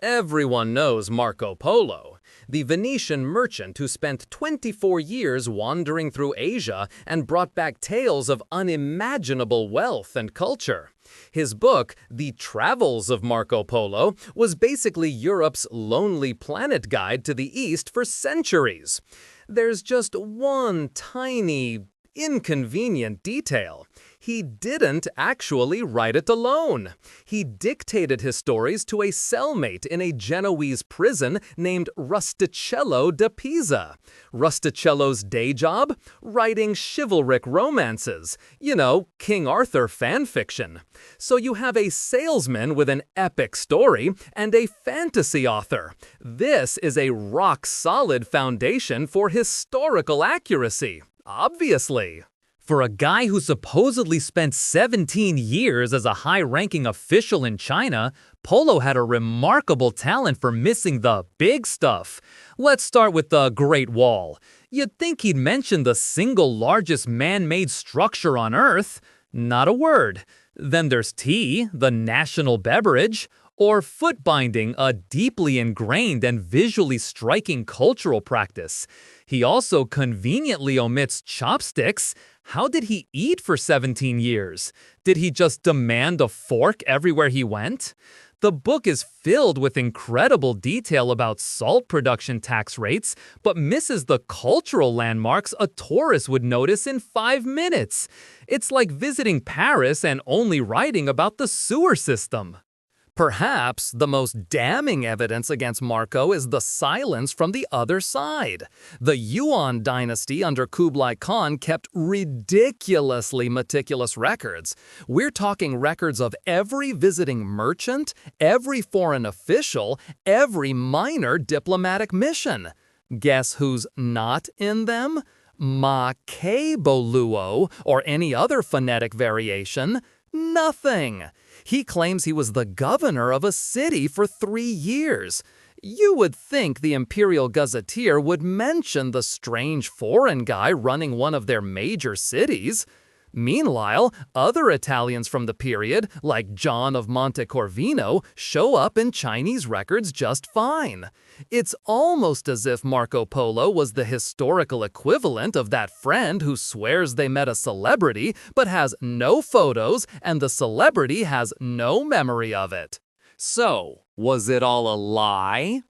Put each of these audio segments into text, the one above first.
Everyone knows Marco Polo, the Venetian merchant who spent 24 years wandering through Asia and brought back tales of unimaginable wealth and culture. His book, The Travels of Marco Polo, was basically Europe's Lonely Planet guide to the East for centuries. There's just one tiny, inconvenient detail. He didn't actually write it alone. He dictated his stories to a cellmate in a Genoese prison named Rustichello da Pisa. Rustichello's day job? Writing chivalric romances. You know, King Arthur fan fiction. So you have a salesman with an epic story and a fantasy author. This is a rock-solid foundation for historical accuracy. Obviously. For a guy who supposedly spent 17 years as a high-ranking official in China, Polo had a remarkable talent for missing the big stuff. Let's start with the Great Wall. You'd think he'd mention the single largest man-made structure on Earth. Not a word. Then there's tea, the national beverage, or foot binding, a deeply ingrained and visually striking cultural practice. He also conveniently omits chopsticks. How did he eat for 17 years? Did he just demand a fork everywhere he went? The book is filled with incredible detail about salt production tax rates, but misses the cultural landmarks a tourist would notice in 5 minutes. It's like visiting Paris and only writing about the sewer system. Perhaps the most damning evidence against Marco is the silence from the other side. The Yuan dynasty under Kublai Khan kept ridiculously meticulous records. We're talking records of every visiting merchant, every foreign official, every minor diplomatic mission. Guess who's not in them? Ma-ke-boluo, or any other phonetic variation. Nothing. He claims he was the governor of a city for 3 years. You would think the Imperial Gazetteer would mention the strange foreign guy running one of their major cities. Meanwhile, other Italians from the period, like John of Montecorvino, show up in Chinese records just fine. It's almost as if Marco Polo was the historical equivalent of that friend who swears they met a celebrity but has no photos and the celebrity has no memory of it. So, was it all a lie?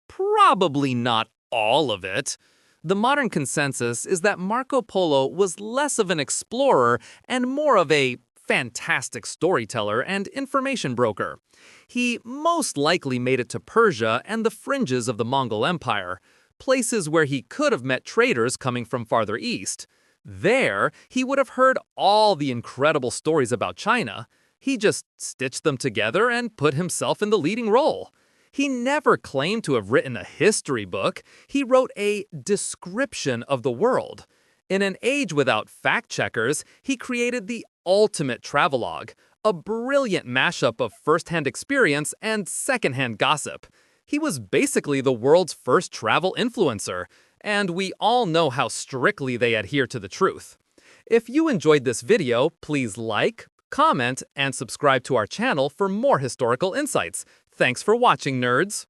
Probably not all of it. The modern consensus is that Marco Polo was less of an explorer and more of a fantastic storyteller and information broker. He most likely made it to Persia and the fringes of the Mongol Empire, places where he could have met traders coming from farther east. There, he would have heard all the incredible stories about China. He just stitched them together and put himself in the leading role. He never claimed to have written a history book. He wrote a description of the world. In an age without fact-checkers, he created the ultimate travelogue, a brilliant mashup of first-hand experience and second-hand gossip. He was basically the world's first travel influencer, and we all know how strictly they adhere to the truth. If you enjoyed this video, please like, comment, and subscribe to our channel for more historical insights. Thanks for watching, nerds!